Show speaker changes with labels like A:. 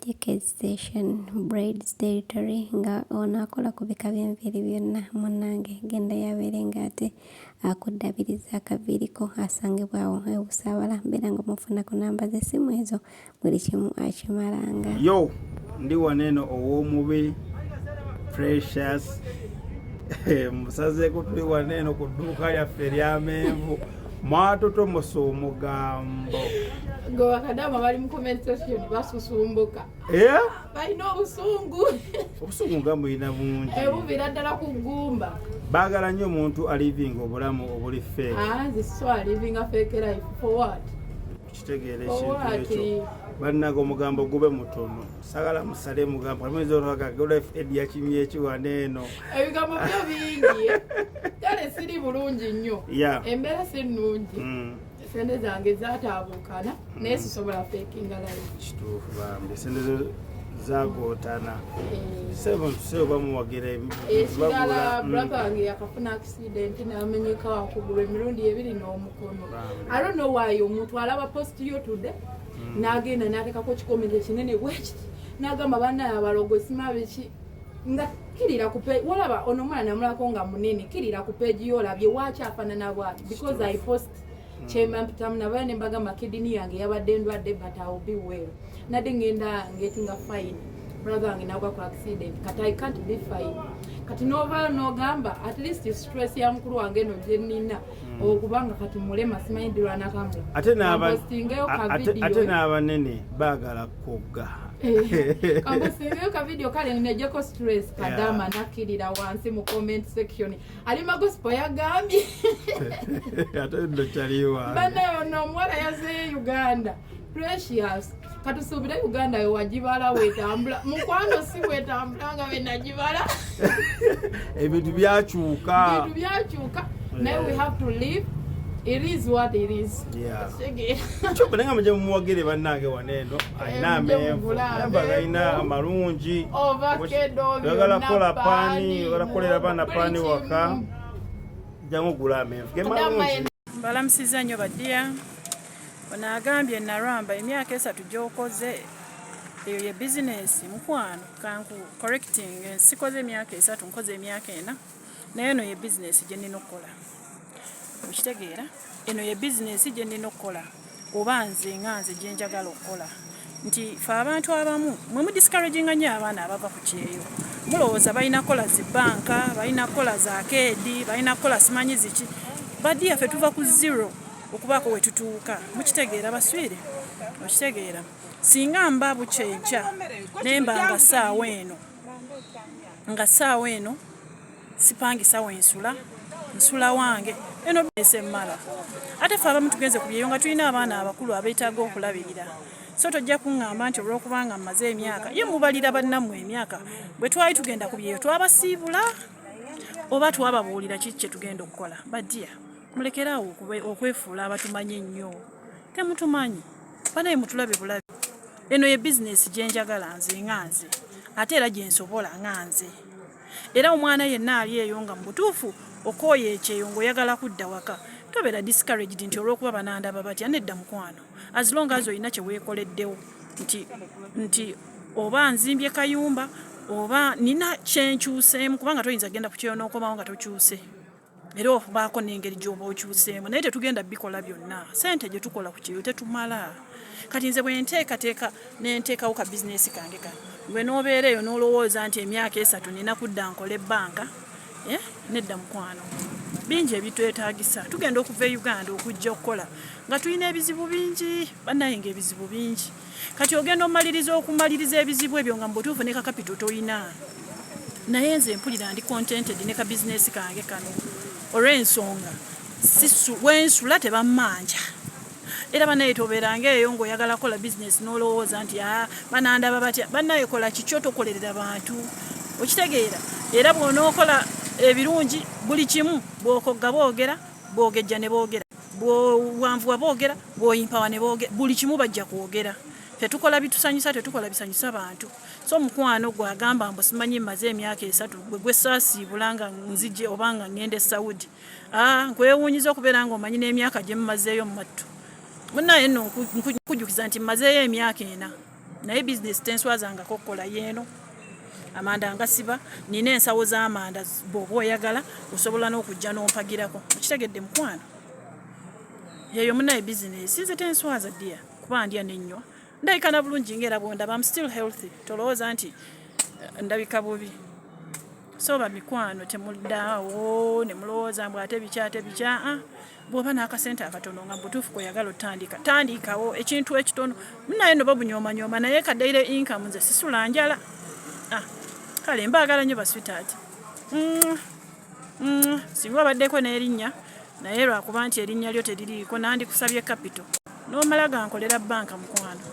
A: Magic Station Braids Territory nga ono akola ku bika by'enviiri byonna munnange genda yabeere ng'ate akuddabiriza akaviiriko asangibwa awo e Busaabala mbeera nga mufuna ku namba z'essimu ezo buli kimu akimalanga.
B: Yo ndi waneeno ow'omubi Precious musazeeko tuli waneeno ku dduuka lyaffe ery'amenvu mwatotomosa omugambo
C: ngo bakadama bali mu comment section basusumbuka balina obusungu
B: nga mulina bungi
C: ebubira ddala ku ggumba
B: baagala nnyo omuntu alivinga obulamu obuli fake.
C: This one living a fake life for what?
B: Kitegeera ekintu ekyo bannaga omugambo gube mutono sagala musale mugambo edya kimye ekiwaneeno
C: ebigambo byo bingi kale siri bulungi nnyo embeera si nnungi sente zange zaataabukana naye sisobola fakinga life
B: kituufu bambi sente zagootana bamuwagira
C: ekirala brother wange yakafuna accident n'amenyeka wakugulu emirundi ebiri n'omukono. I don't know why omuntu alaba post yo today n'agenda n'ateekako kikomere kinene bwekiti n'agamba bannaye abalogo simabeki nga kirira ku page walaba ono mwana namulako nga munene kirira ku page yolabye wakyafaanana bwati because I post chemba mpitamu nabaye ne mbagamba kidini yange yabadde ndwadde but I will be well nadde ngenda ngetinga fine brother wange nagwa ku accident kati I can't be fine kati nova nogamba at least stress ya mukulu wange no jenina okubanga kati mulema simanyi dirwana kamwe ate
B: n'abanene baagala kugga
C: kambusingeyo ka video kale ninejeko stress kadama nakirira wansi mu comment section ali magospo yagambye
B: ate ndo chaliwa
C: bana ono mwala yaze Uganda Precious katusubira Uganda yo wajibala wetambula mukwano si wetambulanga we najibala
B: ebintu byakyuka
C: now we have to live. It is what it is.
B: Chopa nenga mje muwagire bannange waneeno ayina amenvu yambaga ayina amalungi yagala kola pani yagala kolera bana pani waka jangu gula amenvu
D: mbalamusiza nnyo baddiya ono agambye Naramba emyaka 3 gy'okoze eyo ye bizinesi mukwano kanku correcting sikoze emyaka 3 nkoze emyaka 4 naye eno ye bizinesi gye nnina okukola okitegeera eno ye bizinesi gye nnina okukola oba nze nganze gye njagala okukola nti fe abantu abamu mwe mu discouraginga nnyo abaana abava ku kyeyo mulowooza balina kola zi banka balina kola za keedi balina kola simanyi ziki baddiya ffe tuva ku zero okubaako we tutuuka mukitegeera baswire okitegeera singa mba bukyenkya nemba nga saawa eno sipangisa nsula wange eno bese mala ate fe abamu tugenze ku byeyo nga tulina abaana abakulu abeetaaga okulabirira so tojja kuŋŋamba nti olw'okubanga mmaze emyaka ye mubalira bannammwe emyaka bwe twali tugenda ku byeyo twabasiibula oba twababuulira kiki kye tugenda okukola baddiya mulekeraawo okwefuula abatumanyi ennyo temutumanyi banaye mutulabe bulabe eno ye bizinesi gye njagala nze nganze ate era gye nsobola nganze era omwana yenna ali eyo nga mu butuufu okooye ekyeyo ng'oyagala kudda waka tobeera discouraged nti olw'okuba banandaba batya nedda mukwano as long as olina kye weekoleddewo nti oba nzimbye kayumba oba nina kyenkyuseemu kubanga toyinza genda ku kyeyo n'okomawo nga tokyuse era obaako n'engeri gy'oba okyuseemu naye tetugenda bikola byonna sente gye tukola ku kyeyo tetumala kati nze bwe nteekateeka nenteekawo ka bizinesi kange kano gwe n'obeera eyo n'olowooza nti emyaka 3 nina kudda nkola ebbanka nedda mukwano bingi ebitwetaagisa tugenda okuva e Uganda okujja okukola nga tulina ebizibu bingi bannaye ng'ebizibu bingi kati ogenda okumaliriza ebizibu ebyo nga mu butuufu ne kakapito toyina naye nze mpulira ndi contented ne ka bizinesi kange kano olw'ensonga wensula tebammanja era bannaye tobeeranga eyo ng'oyagala kola bizinesi n'olowooza nti banandaba batya bannaye kola kikyo tokolerera bantu okitegeera era bw'onookola ebirungi buli kimu bw'okogga boogera bwogejja ne boogera bw'owanvuwa boogera bw'oyimpawa ne boogera buli kimu bajja kwogera tetukola bitusanyusa tetukola bisanyusa bantu so mukwano gwagamba mbu simanyi mmaze emyaka 3 gwe saasiibula nga nzije oba nga ngende e Saudi nkwewuunyiza okubeera ng'omanyi n'emyaka gye mmazeeyo mu mattu munnaye nno nkujjukiza nti mmazeeyo emyaka 4 naye bizinesi tenswazangako okukola yeeno amanda ngasiba nina ensawo z'amanda bw'oba oyagala osobola n'okujja n'ompagirako okitegedde mukwano yeyo munaye bizinesi nze tenswaza ddiya kuba ndya nenywa ndabika na bulungi ng'era bwondaba am still healthy tolowooza nti ndabika bubi so bamikwano temuddaawo ne mulowooza mbw ate bikya bw'oba n'akasente akatono nga butuufu kweyagala otandika tandikawo ekintu ekitono munaye no babunyoomanyoma naye kadaire income nze sisula njala kale mbaagala nnyo baswitaati singa obaddeko n'erinnya naye lwakuba nti erinnya lyo teririiko nandikusabye kapito n'omala gankolera banka mukwano